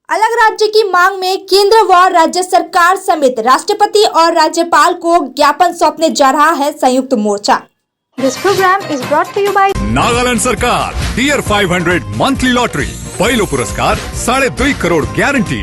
अलग राज्य की मांग में केंद्र व राज्य सरकार समेत राष्ट्रपति और राज्यपाल को ज्ञापन सौंपने जा रहा है संयुक्त मोर्चा। This program is brought to you by Nagaland सरकार टियर 500 मंथली लॉटरी पहिलो पुरस्कार 2.5 करोड़ गारंटी।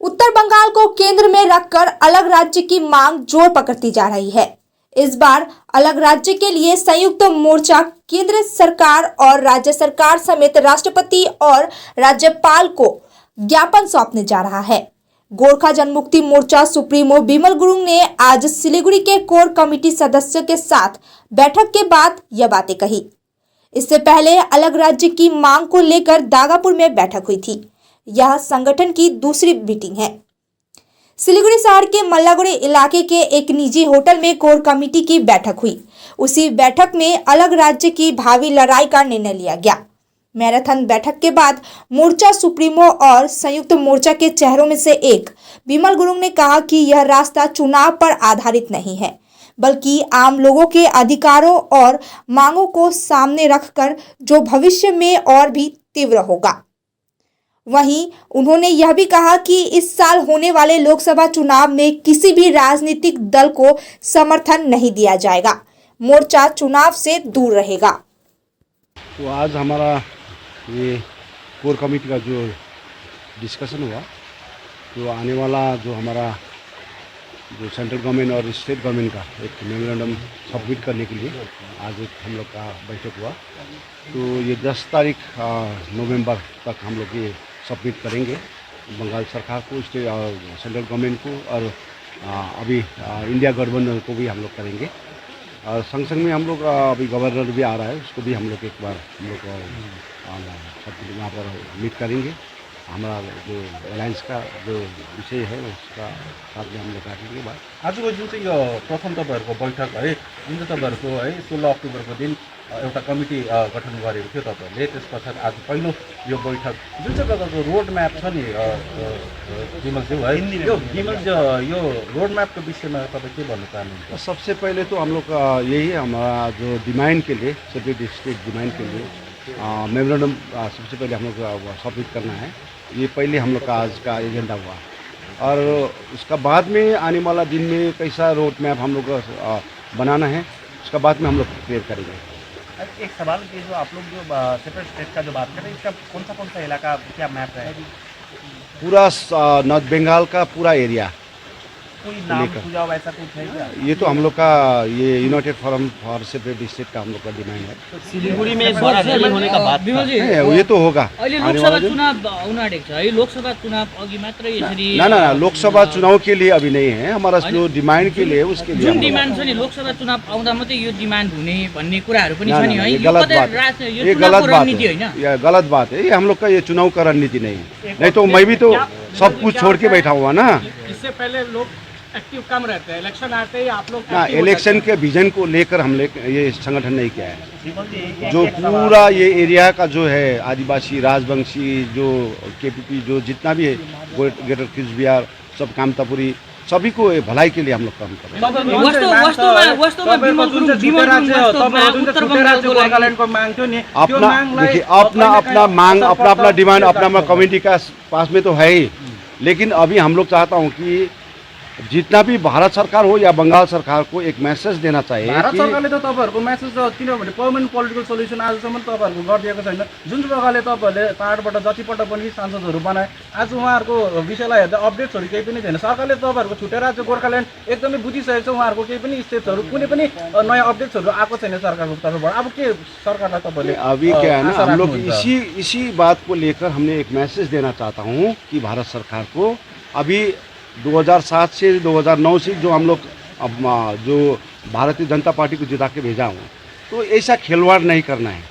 उत्तर बंगाल को केंद्र में रखकर अलग राज्य की मांग जोर पकड़ती जा रही है। इस बार अलग राज्य के लिए संयुक्त मोर्चा केंद्र सरकार और राज्य सरकार समेत राष्ट्रपति और राज्यपाल को ज्ञापन सौंपने जा रहा है। गोरखा जनमुक्ति मोर्चा सुप्रीमो बिमल गुरुंग ने आज सिलीगुड़ी के कोर कमेटी सदस्यों के साथ बैठक के बाद यह बातें कही। इससे पहले अलग राज्य की मांग को लेकर दागापुर में बैठक हुई थी। यह संगठन की दूसरी मीटिंग है। सिलीगुड़ी शहर के मल्लागुड़ी इलाके के एक निजी होटल में कोर कमेटी की बैठक हुई। उसी बैठक में अलग राज्य की भावी लड़ाई का निर्णय लिया गया। मैराथन बैठक के बाद मोर्चा सुप्रीमो और संयुक्त मोर्चा के चेहरों में से एक बिमल गुरुंग ने कहा कि यह रास्ता चुनाव पर आधारित नहीं है, बल्कि आम लोगों के अधिकारों और मांगों को सामने रखकर जो भविष्य में और भी तीव्र होगा। वहीं उन्होंने यह भी कहा कि इस साल होने वाले लोकसभा चुनाव में किसी भी राजनीतिक दल को समर्थन नहीं दिया जाएगा। मोर्चा चुनाव से दूर रहेगा। तो आज हमारा ये कोर कमेटी का जो डिस्कशन हुआ, तो आने वाला जो हमारा जो सेंट्रल गवर्नमेंट और स्टेट गवर्नमेंट का एक मेमोरेंडम सबमिट करने के लिए आज एक हम लोग का बैठक हुआ। तो ये 10 तारीख नवंबर तक हम लोग ये सबमिट करेंगे बंगाल सरकार को, सेंट्रल गवर्नमेंट को, और अभी इंडिया गठबंधन को भी हम लोग करेंगे। और संग संग में हम लोग अभी गवर्नर भी आ रहा है, उसको भी हम लोग एक बार हम लोग सब यहाँ पर मीट करेंगे। हमारा जो अलायंस का जो विषय है उसका साथ में हम लोग राखेंगे बात। आजको जुन चाहिँ यो प्रथम तपाईहरुको बैठक है, जुन चाहिँ तपाईहरुको है 16 अक्टोबरको दिन एउटा कमिटी गठन गरेको थियो तपाईहरुले, त्यसपश्चात आज पहिलो यो बैठक जुन चाहिँ प्रकारको रोड म्याप छ नि विमलज्यू है, यो विमलज्यू यो रोड म्यापको विषयमा तपाईँ के भन्न चाहनुहुन्छ? सबसे पहले तो हम लोग का यही हमारा जो डिमांड के लिए सेपरेट स्टेट डिमांड के लिए मेमोरेंडम सबसे पहले हम लोग सबमिट करना है। ये पहले हम लोग का आज का एजेंडा हुआ, और उसका बाद में आने वाला दिन में कैसा रोड मैप हम लोग बनाना है उसका बाद में हम लोग क्लियर करेंगे। एक सवाल कि जो आप लोग जो सेपरेट स्टेट का जो बात कर रहे हैं, इसका कौन सा इलाका क्या मैप रहेगा? पूरा नॉर्थ बंगाल का पूरा एरिया। कोई नाम सुझाव ऐसा कुछ है क्या? ये तो हम लोग का ये United forum for separate state का हम लोग का डिमांड है। सिलीगुड़ी में एक बार रैली होने का बात ये तो होगा। लोकसभा चुनाव आउन आँटेको छ है, लोकसभा चुनाव अघि मात्र यसरी ना लोकसभा चुनाव के लिए अभी नहीं है, हमारा जो डिमांड के लिए उसके लिए जुन डिमान्ड छ नि लोकसभा चुनाव आउँदा मात्रै यो डिमान्ड हुने भन्ने कुराहरू पनि छ नि है। ये गलत बात है, ये गलत बात है। ये हम लोग का ये चुनाव का रणनीति नहीं है। नहीं तो मैं भी तो सब कुछ छोड़ के बैठा हुआ ना। इससे पहले लोग एक्टिव कम रहते हैं, इलेक्शन आते ही आप लोग ना इलेक्शन के विजन को लेकर हम ये संगठन नहीं किया है। जो पूरा ये एरिया का जो है आदिवासी राजवंशी जो केपीपी जो जितना भी है ग्रेटर किचबिहार सब कामतापुरी सभी को भलाई के लिए हम लोग काम कर रहे हैं। अपना डिमांड अपना कम्युनिटी का पास में तो है ही, लेकिन अभी हम लोग चाहता हूँ कि जितना भी भारत सरकार हो या बंगाल सरकार को एक मैसेज देना चाहिए। भारत सरकारले त तपाईहरुको मेसेज किनभने पर्मानेन्ट पोलिटिकल सोल्युसन आजसम्म तपाईहरुको गरिदिएको छैन। जुन प्रकारले तपाईहरुले पाहाडबाट जतिपल्ट पनि सांसदहरु बनाए, आज उहाँहरुको विषयलाई हेर्दा अपडेट्सहरु केही पनि छैन। सरकारले तपाईहरुको छुट्टै राज्य गोर्खाल्यान्ड एकदमै बुझिसकेको छ, उहाँहरुको केही पनि स्टेप्सहरु कुनै पनि नयाँ अपडेट्सहरु आएको छैन सरकारको तर्फबाट। अब के सरकारलाई तपाईहरुले अभी क्या है ना, हम लोग इसी बात को लेकर हमने एक मैसेज देना चाहता हूँ कि भारत सरकार को अभी 2007 से 2009 से जो हम लोग जो भारतीय जनता पार्टी को जिता के भेजा हूँ, तो ऐसा खिलवाड़ नहीं करना है।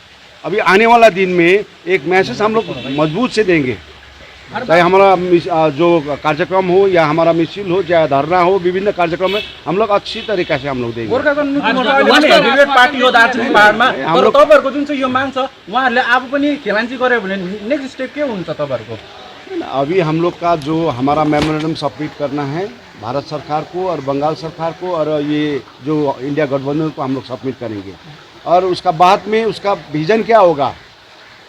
अभी आने वाला दिन में एक मैसेज हम लोग मजबूत से देंगे, चाहे हमारा जो कार्यक्रम हो या हमारा मिছিল हो या धरना हो, विभिन्न कार्यक्रम में हम लोग अच्छी तरीके से हम लोग देंगे। गोर्खा जनमुक्ति मोर्चा अहिले पार्टी हो दार्जिलिङ पहाडमा, तर तपाईहरुको जुन चाहिँ यो माग छ उहाँहरुले आफू पनि खेमान्ची गर्यो भने नेक्स्ट स्टेप के हुन्छ तपाईहरुको? अभी हम लोग का जो हमारा मेमोरेंडम सबमिट करना है भारत सरकार को और बंगाल सरकार को, और ये जो इंडिया गठबंधन को हम लोग सबमिट करेंगे। और उसका बाद में उसका विजन क्या होगा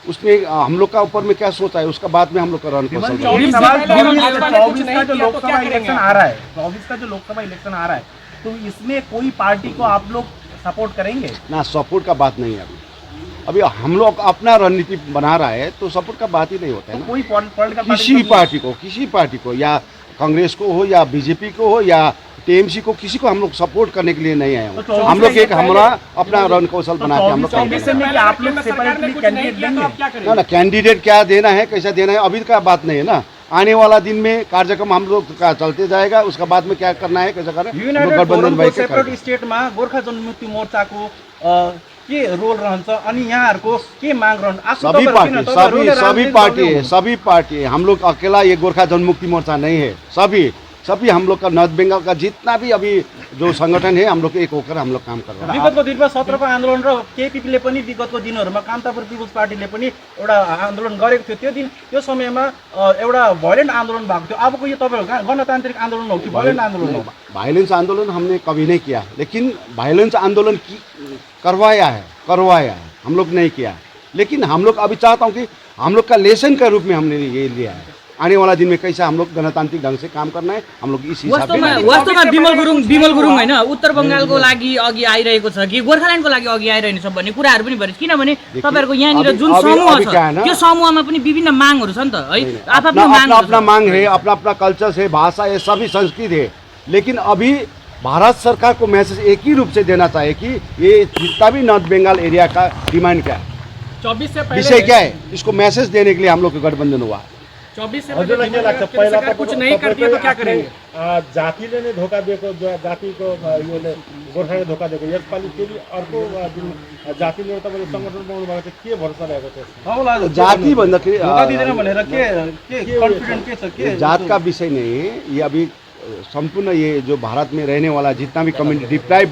उसमें हम लोग का ऊपर में क्या सोचा है, उसका बाद में हम लोग का रन विमल जी, कौशल एक है। सवाल भाजपा ने कुछ 24 का नहीं जो किया तो लोकसभा क्या करेंगे इलेक्शन आप? आ रहा है, 24 का जो लोकसभा इलेक्शन आ रहा है, तो इसमें कोई पार्टी को आप लोग सपोर्ट करेंगे? ना सपोर्ट का बात नहीं है अभी हम लोग अपना रणनीति बना रहा है, तो सपोर्ट का बात ही नहीं होता है तो ना। कोई पॉलिटिकल किसी पार्टी को या कांग्रेस को हो या बीजेपी को हो या टीएमसी को, किसी को हम लोग सपोर्ट करने के लिए नहीं आए तो हैं। हम लोग एक हमारा अपना रन कौशल बना के हम लोग काम कर रहे हैं। आप लोग सेपरेटली कैंडिडेट देंगे? ना कैंडिडेट क्या देना है, कैसा देना है, अभी का बात नहीं है ना। आने वाला दिन में कार्यक्रम हम लोग का चलते जाएगा, उसका बाद में क्या करना है, कैसा करना है, हम लोग युनाइटेड गठबन्धन फोरमको भाइ के सेपरेट करेंगे। स्टेटमा गोर्खा जनमुक्ति मोर्चाको के रोल रहन्छ अनि यहाँहरूको के माग रहन्छ? आफू सभी तपाईँहरू किन? पार्टी तपाईँहरूले सभी पार्टी हम लोग अकेला ये गोरखा जनमुक्ति मोर्चा नहीं है। सभी हम लोग का नॉर्थ बंगाल का जितना भी अभी जो संगठन है, हम लोग एक होकर हम लोग काम कर रहे हैं। विगतको दिनमा 17 को आन्दोलन र केपीले पनि विगतको दिनहरूमा कामतापुर पिपुल्स पार्टीले पनि एउटा आन्दोलन गरेको थियो। त्यो दिन त्यो समयमा एउटा भोइलेन्ट आन्दोलन भएको थियो। अबको यो तपाईँहरूको गणतान्त्रिक आन्दोलन हो कि भोइलेन्ट आन्दोलन हो? वायलेंस आंदोलन हमने कभी नहीं किया, लेकिन वायलेंस आंदोलन करवाया है, हम लोग नहीं किया। लेकिन हम लोग अभी चाहता हूँ कि हम लोग का लेसन के रूप में हमने ये लिया है। आने वाला दिन में कैसा हम लोग गणतान्त्रिक ढंग से काम करना है, हम लोग इस हिसाब से। वास्तवमा विमल गुरुङ होइन उत्तर बङ्गालको लागि अघि आइरहेको छ कि गोर्खाल्यान्डको लागि अघि आइरहेको छ भन्ने कुराहरू पनि भरे, किनभने तपाईँहरूको यहाँनिर जुन समूह छ त्यो समूहमा पनि विभिन्न मागहरू छ नि त है, अपना मांग है, अपना अपना कल्चर है, भाषा है, सभी संस्कृति है। लेकिन अभी भारत सरकार को मैसेज एक ही रूप से देना चाहिए कि ये जितना भी नॉर्थ बंगाल एरिया का डिमांड क्या है, 24 से पहले विषय क्या है, इसको मैसेज देने के लिए हम लोग का गठबंधन हुआ। 24 से पहले सरकार कुछ नहीं करती है तो क्या करेंगे? जातिले नै धोका दिएको, जातिको योले गोर्खाले धोका दिएको, यसपालि फेरि अर्को जुन जातिले तपाईँले सङ्गठन बनाउनु भएको थियो, के भरोसा रहेको थियो? तपाईँलाई जाति भन्दाखेरि धोका दिँदैन भनेर के कन्फिडेन्ट के छ? के जात का विषय नहीं है ये। अभी संपूर्ण ये जो भारत में रहने वाला जितना भी कम्युनिटी, डिप्राइव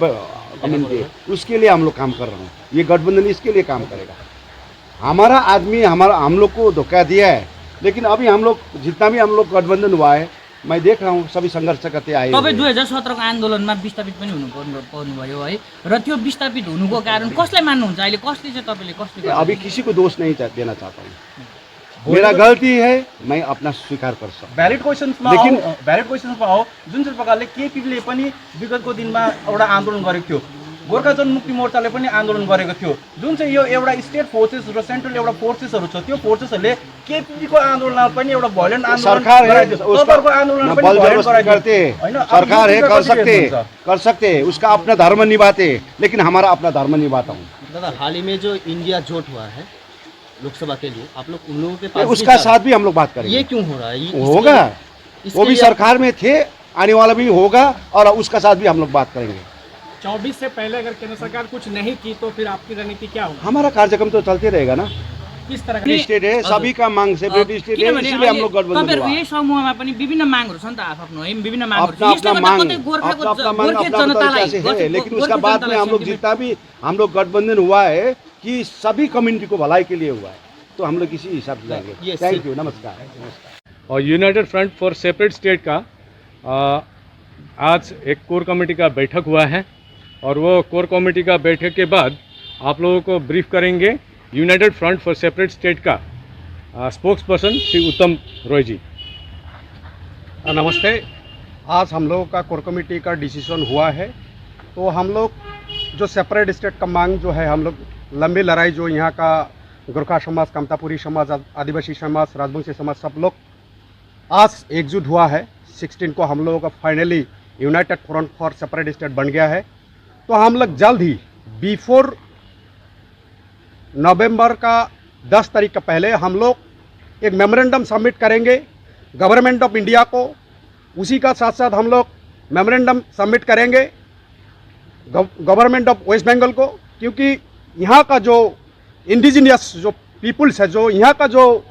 कम्युनिटी है, उसके लिए हम लोग काम कर रहे हैं। ये गठबंधन इसके लिए काम करेगा। हमारा आदमी हम लोग को धोखा दिया है, लेकिन अभी हम लोग जितना भी हम लोग गठबंधन हुआ है, मैं देख रहा हूँ सभी संघर्ष करते आए। तपाईँ 2017 को आन्दोलनमा विस्थापित पनि पर्नुभयो है, र त्यो विस्थापित हुनुको कारण कसलाई मान्नुहुन्छ अहिले? कसले चाहिँ तपाईँले कसले? अभी किसी को दोष नहीं देना चाहता हूँ। मेरा गलती है, मैं अपना स्वीकार कर सकता। भ्यालिड क्वेसन्समा हो जुन चाहिँ प्रकारले केपीले पनि विगतको दिनमा एउटा आन्दोलन गरेको थियो, गोर्खा जनमुक्ति मोर्चाले पनि आन्दोलन गरेको थियो। जुन चाहिँ यो एउटा स्टेट फोर्सेस र सेन्ट्रल एउटा फोर्सेसहरू छ, त्यो फोर्सेसहरूले केपीको आन्दोलनमा पनि एउटा भोइलेन्ट आन्दोलन सरकार है, तपाईँहरूको आन्दोलन पनि भोइलेन्ट करते, सरकार है, कर सकते, उसका अपना धर्म निभाते, लेकिन हमारा अपना धर्म निभाता हूँ। दादा, हाल ही में जो इंडिया जोट हुआ है लोकसभा के लिए, आप लोग उन लोगों के पास उसका साथ भी हम लोग बात करेंगे। ये क्यों हो रहा है? होगा, वो भी सरकार में थे, आने वाला भी होगा, और उसका साथ भी हम लोग बात करेंगे। 24 से पहले अगर केंद्र सरकार कुछ नहीं की तो फिर आपकी रणनीति क्या होगी? हमारा कार्यक्रम तो चलते रहेगा ना। किस तरह सेपरेट स्टेट है, सभी का मांग सेपरेट स्टेट है, इसलिए हम लोग गठबंधन तपाईँहरूको हुआ। यही समूहमा पनि विभिन्न मागहरू छ नि त, आफ्नो है, विभिन्न मागहरू छ। अपना यसले अपना गर्दा मांग, कतै गोर्खाको अपना मांग गोर्खे अपना जनतालाई तरीका से है, लेकिन उसका बाद में हम लोग जितना भी हम लोग गठबंधन हुआ है कि सभी कम्युनिटी को भलाई के लिए हुआ है, तो हम लोग इसी हिसाब से जाएंगे। थैंक यू, नमस्कार। और United front for separate state का आज एक कोर कमेटी का बैठक हुआ है, और वो कोर कमेटी का बैठक के बाद आप लोगों को ब्रीफ करेंगे United front for separate state का स्पोक्स पर्सन श्री उत्तम रॉय जी। नमस्ते। आज हम लोगों का कोर कमेटी का डिसीजन हुआ है, तो हम लोग जो सेपरेट स्टेट का मांग जो है, हम लोग लंबी लड़ाई जो यहाँ का गोरखा समाज, कामतापुरी समाज, आदिवासी समाज, राजवंशी समाज सब लोग आज एकजुट हुआ है। 16 को हम लोगों का finally United front for separate state बन गया है। तो हम लोग जल्द ही बिफोर नवंबर का 10 तारीख का पहले हम लोग एक मेमोरेंडम सबमिट करेंगे गवर्नमेंट ऑफ इंडिया को। उसी का साथ साथ हम लोग मेमोरेंडम सबमिट करेंगे गवर्नमेंट ऑफ वेस्ट बंगाल को, क्योंकि यहाँ का जो इंडिजिनियस जो पीपुल्स है, जो यहाँ का जो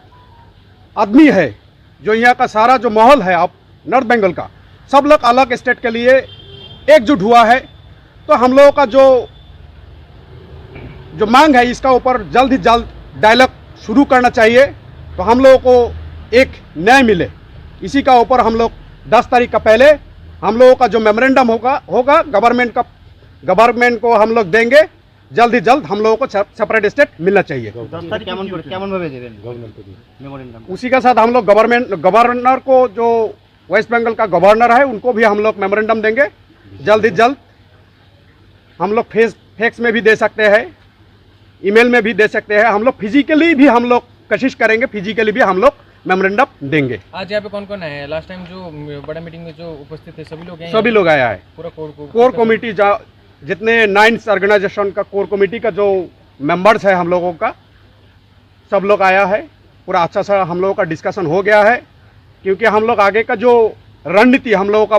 आदमी है, जो यहाँ का सारा जो माहौल है आप नॉर्थ बंगाल का, सब लोग अलग स्टेट के लिए एकजुट हुआ है। तो हम लोगों का जो मांग है, इसका ऊपर जल्द ही जल्द डायलॉग शुरू करना चाहिए, तो हम लोगों को एक न्याय मिले। इसी का ऊपर हम लोग 10 तारीख का पहले हम लोगों का जो मेमोरेंडम होगा गवर्नमेंट को हम लोग देंगे, जल्द ही जल्द हम लोगों को सेपरेट स्टेट मिलना चाहिए। उसी के साथ हम लोग गवर्नर को, जो वेस्ट बंगाल का गवर्नर है, उनको भी हम लोग मेमोरेंडम देंगे जल्द ही जल्द। हम लोग फैक्स में भी दे सकते हैं, ईमेल में भी दे सकते हैं। हम लोग फिजिकली भी हम लोग कोशिश करेंगे, फिजिकली भी हम लोग मेमोरेंडम देंगे। आज यहाँ पे कौन कौन आए हैं? लास्ट टाइम जो बड़ा मीटिंग में जो उपस्थित थे सभी लोग सभी लोग आया है। पूरा कोर कमेटी जितने 9 ऑर्गेनाइजेशन का कोर कमेटी का जो मेंबर्स है हम लोगों का, सब लोग आया है। पूरा अच्छा सा हम लोगों का डिस्कशन हो गया है, क्योंकि हम लोग आगे का जो रणनीति हम लोगों का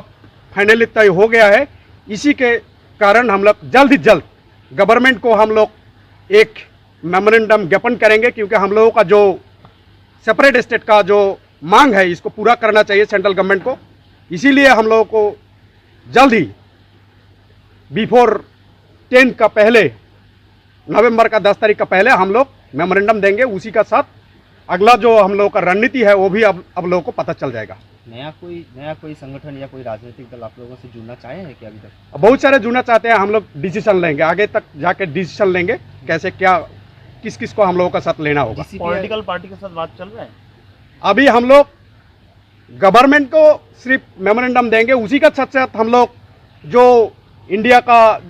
फाइनली तय हो गया है। इसी के कारण हम लोग जल्द ही जल्द गवर्नमेंट को हम लोग एक मेमोरेंडम ज्ञापन करेंगे, क्योंकि हम लोगों का जो सेपरेट स्टेट का जो मांग है, इसको पूरा करना चाहिए सेंट्रल गवर्नमेंट को। इसीलिए हम लोगों को जल्द ही बिफोर 10 का पहले, नवंबर का 10 तारीख का पहले हम लोग मेमोरेंडम देंगे। उसी का साथ अगला जो हम लोगों का रणनीति है वो भी अब लोगों को पता चल जाएगा। नया कोई संगठन या कोई राजनीतिक दल आप लोगों से जुड़ना चाहे हैं क्या? अभी तक बहुत सारे जुड़ना चाहते हैं। हम लोग डिसीजन लेंगे, आगे तक जाके डिसीजन लेंगे कैसे क्या किस किस को हम लोगों का साथ लेना होगा। पॉलिटिकल पार्टी के साथ बात चल रहा है? अभी हम लोग गवर्नमेंट को सिर्फ मेमोरेंडम देंगे। उसी का साथ साथ हम लोग जो इंडिया का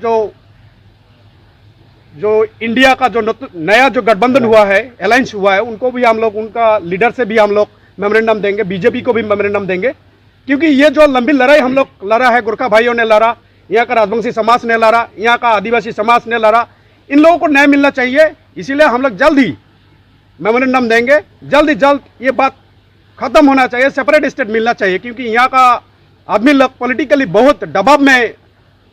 नया जो गठबंधन हुआ है, अलायंस हुआ है, उनको भी हम लोग, उनका लीडर से भी हम लोग मेमोरेंडम देंगे। बीजेपी को भी मेमोरेंडम देंगे, क्योंकि ये जो लंबी लड़ाई हम लोग लड़ा है, गोरखा भाइयों ने लड़ा, यहाँ का राजवंशी समाज ने लड़ा, यहाँ का आदिवासी समाज ने लड़ा, इन लोगों को न्याय मिलना चाहिए। इसीलिए हम लोग जल्द ही मेमोरेंडम देंगे। जल्द ही जल्द ये बात खत्म होना चाहिए, सेपरेट स्टेट मिलना चाहिए, क्योंकि यहाँ का आदमी लोग पॉलिटिकली बहुत दबाव में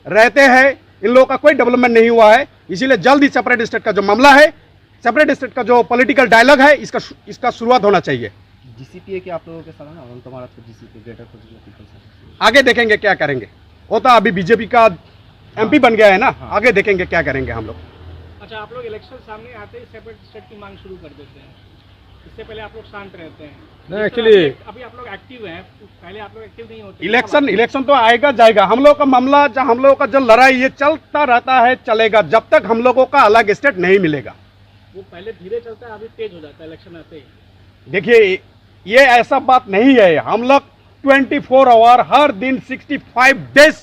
रहते हैं। इन लोगों का कोई डेवलपमेंट नहीं हुआ है। इसीलिए जल्द ही सेपरेट स्टेट का जो मामला है, सेपरेट स्टेट का जो पॉलिटिकल डायलॉग है, इसका शुरुआत होना चाहिए। जीसीपीए के आप लोगों के साथ ना, तुम्हारा तो जीसीपी ग्रेटर आगे देखेंगे क्या करेंगे। वो तो अभी बीजेपी का एमपी बन गया है ना, आगे देखेंगे क्या करेंगे हम लोग। अच्छा, आप लोग इलेक्शन सामने आते ही सेपरेट स्टेट की मांग शुरू कर देते हैं, इससे पहले आप लोग शांत रहते हैं? नहीं, एक्चुअली अभी आप लोग एक्टिव हैं, पहले आप लोग एक्टिव नहीं होते। इलेक्शन तो आएगा जाएगा। हम लोग का मामला, हम लोगों का जो लड़ाई, ये चलता रहता है, चलेगा जब तक हम लोगों का अलग स्टेट नहीं मिलेगा। वो पहले धीरे चलता है, अभी तेज हो जाता है इलेक्शन आते ही। देखिए, ये ऐसा बात नहीं है। हम लोग 24 आवर हर दिन 65 डेज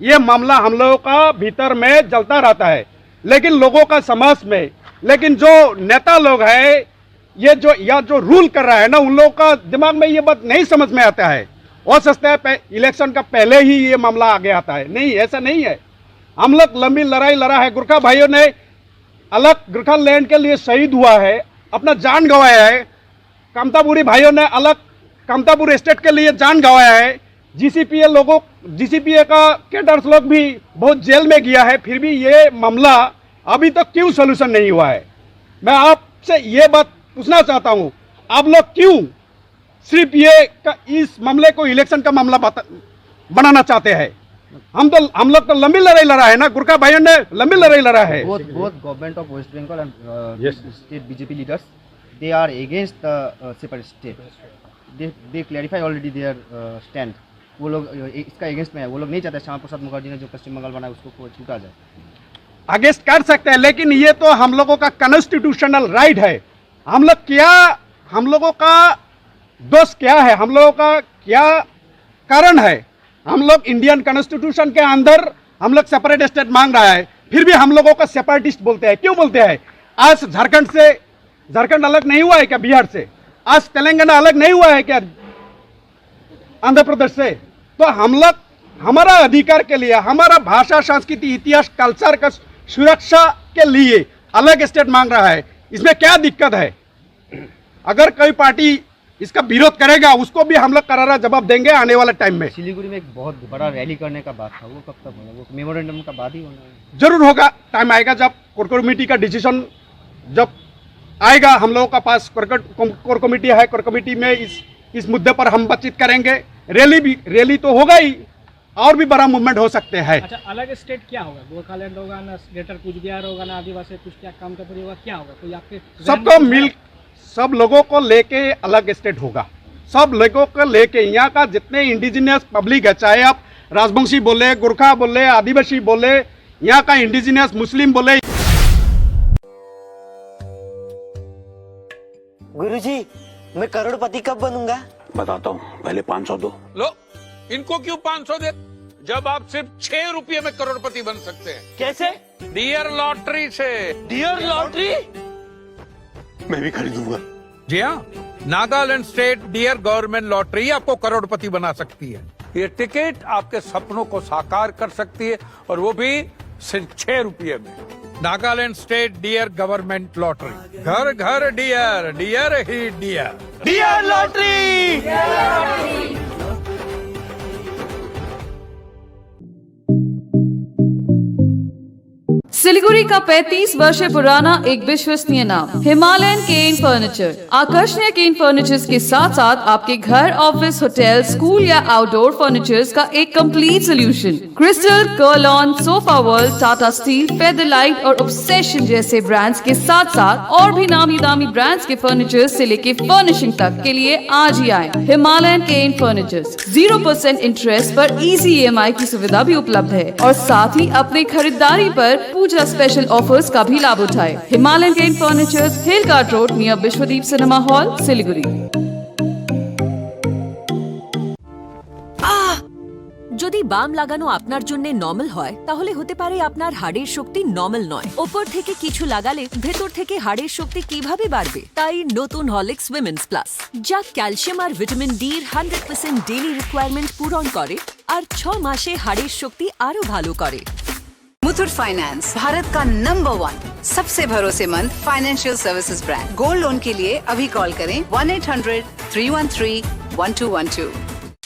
ये मामला हम लोगों का भीतर में चलता रहता है। लेकिन लोगों का समाज में, लेकिन जो नेता लोग हैं, ये जो रूल कर रहा है ना, उन लोगों का दिमाग में ये बात नहीं समझ में आता है। हो सकता है इलेक्शन का पहले ही ये मामला आगे आता है। नहीं, ऐसा नहीं है। हम लोग लंबी लड़ाई लड़ा है। गोरखा भाइयों ने अलग गोरखा लैंड के लिए शहीद हुआ है, अपना जान गंवाया है। कामतापुरी भाइयों ने अलग कामतापुर स्टेट के लिए जान गंवाया है। जीसीपीए का कैडर्स लोग भी बहुत जेल में गया है, फिर भी ये मामला अभी तक क्यों सोल्यूशन नहीं हुआ है। मैं आपसे ये बात पूछना चाहता हूँ, आप लोग क्यों सिर्फ इस मामले को इलेक्शन का मामला बनाना चाहते हैं? हम लोग तो लंबी लड़ाई लड़ा है ना, गोरखा भाइयों ने लंबी लड़ाई लड़ा है। both government of West Bengal and state BJP leaders, they are against the separate state. They clarify already their stand. वो लोग इसका अगेंस्ट में है। वो लोग नहीं चाहते श्यामा प्रसाद मुखर्जी ने जो पश्चिम बंगाल बनाया उसको छूटा जाए। अगेंस्ट कर सकते हैं, लेकिन ये तो हम लोगों का कॉन्स्टिट्यूशनल राइट है। हम लोगों का दोष क्या है, हम लोगों का क्या कारण है? हम लोग इंडियन कॉन्स्टिट्यूशन के अंदर हम लोग सेपरेट स्टेट मांग रहा है, फिर भी हम लोगों को सेपरेटिस्ट बोलते हैं। क्यों बोलते हैं? आज झारखंड अलग नहीं हुआ है क्या बिहार से? आज तेलंगाना अलग नहीं हुआ है क्या आंध्र प्रदेश से? तो हम लोग हमारा अधिकार के लिए, हमारा भाषा, संस्कृति, इतिहास, कल्चर का सुरक्षा के लिए अलग स्टेट मांग रहा है। इसमें क्या दिक्कत है? अगर कोई पार्टी इसका विरोध करेगा, उसको भी हम लोग करारा जवाब देंगे आने वाले टाइम में। सिलीगुड़ी में एक बहुत बड़ा रैली करने का बात था, वो कब तक होगा? वो मेमोरेंडम का बाद ही होना है? जरूर होगा। टाइम आएगा जब कोर कमेटी का डिसीजन जब आएगा हम लोगों का पास। कोर कमेटी है, कोर कमेटी में इस मुद्दे पर हम बातचीत करेंगे। रैली तो होगा ही, और भी बड़ा मूवमेंट हो सकते हैं। अच्छा, अलग स्टेट क्या होगा? गोरखालैंड होगा ना, ग्रेटर कुछ बिहार होगा ना, आदिवासी कुछ क्या कामतापुरी होगा, क्या होगा? कोई आपके सबको मिल, सब लोगों को लेके अलग स्टेट होगा। सब लोगों को लेके, यहाँ का जितने इंडिजिनियस पब्लिक है, चाहे आप राजवंशी बोले, गोरखा बोले, आदिवासी बोले, यहाँ का इंडिजिनियस मुस्लिम बोले, गुरुजी, मैं करोड़पति कब बनूंगा? बताता हूँ, पहले 500 दो। लो, इनको क्यों 500 दे? जब आप सिर्फ 6 रुपये में करोड़पति बन सकते हैं। कैसे? डियर लॉटरी से। Dear lottery? मैं भी खरीदूंगा। जी हाँ, Nagaland state dear government lottery आपको करोड़पति बना सकती है। ये टिकट आपके सपनों को साकार कर सकती है, और वो भी सिर्फ 6 रुपये में। Nagaland state dear government lottery, घर घर डियर, डियर ही डियर। Dear lottery. सिलीगुड़ी का 35 वर्ष पुराना एक विश्वसनीय नाम हिमालयन केन फर्नीचर। आकर्षणीय केन फर्नीचर्स के साथ साथ आपके घर, ऑफिस, होटल, स्कूल या आउटडोर फर्नीचर्स का एक complete solution. Crystal, Kurlon, sofa world, Tata steel, featherlite और ऑब्सेशन जैसे ब्रांड्स के साथ साथ और भी नामी दामी ब्रांड्स के फर्नीचर से लेके फर्निशिंग तक के लिए आज ही आए हिमालयन केन फर्नीचर्स। 0% इंटरेस्ट पर इजी EMI की सुविधा भी उपलब्ध है और साथ ही अपने खरीदारी पर पूजा स्पेशल ऑफर्स का भी लाभ उठाए। Himalayan cane furnitures, hill cart road, near Vishwadeep cinema hall, Siliguri. যদি বাম লাগানো আপনার জন্য নরমাল হয় তাহলে হতে পারে আপনার হাড়ের শক্তি নরমাল নয়। উপর থেকে কিছু লাগালে ভেতর থেকে হাড়ের শক্তি কিভাবে বাড়বে? তাই নতুন হরলিক্স উইমেন্স প্লাস, যা ক্যালসিয়াম আর ভিটামিন ডি এর 100% ডেইলি রিকোয়ারমেন্ট পূরণ করে আর 6 মাসে হাড়ের শক্তি আরো ভালো করে। मुथूट फाइनेंस, भारत का नंबर 1 सबसे भरोसेमंद financial services brand. Gold loan के लिए अभी कॉल करें 1-800-313-1212।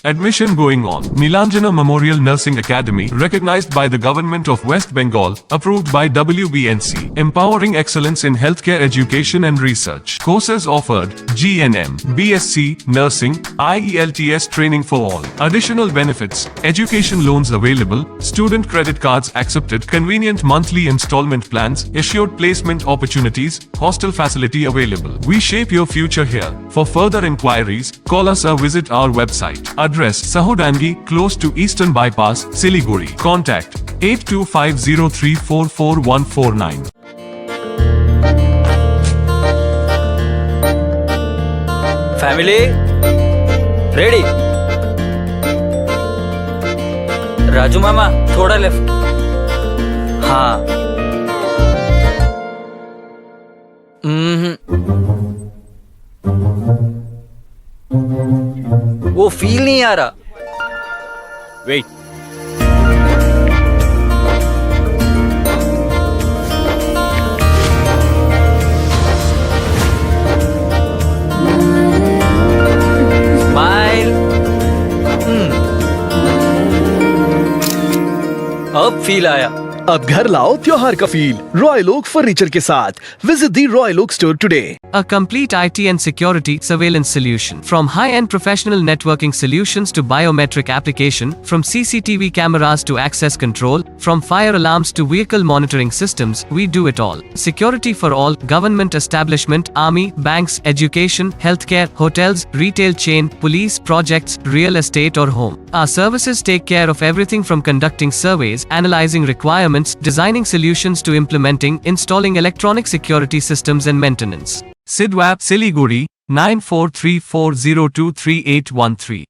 Admission going on. Nilanjana Memorial Nursing Academy, recognized by the Government of West Bengal, approved by WBNC, empowering excellence in healthcare education and research. Courses offered: GNM, BSc, Nursing, IELTS training for all. Additional benefits: education loans available, student credit cards accepted, convenient monthly installment plans, assured placement opportunities, hostel facility available. We shape your future here. For further inquiries, call us or visit our website. Address: Sahodangi, close to Eastern Bypass, Siliguri. Contact 8250344149. Family ready? Raju मामा थोड़ा left. हाँ। वो feel नहीं आ रहा। Wait. Smile. अब feel आया। अब घर लाओ त्योहार का फील रॉयल ओक फर्नीचर के साथ। Visit the royal oak store today. A complete IT and security surveillance solution. From high-end professional networking solutions to biometric application, from CCTV cameras to access control, from fire alarms to vehicle monitoring systems, we do it all. Security for all, government establishment, army, banks, education, healthcare, hotels, retail chain, police, projects, real estate or home. Our services take care of everything from conducting surveys, analyzing requirements, designing solutions to implementing, installing electronic security systems and maintenance. Sidwap, Siliguri, 9434023813.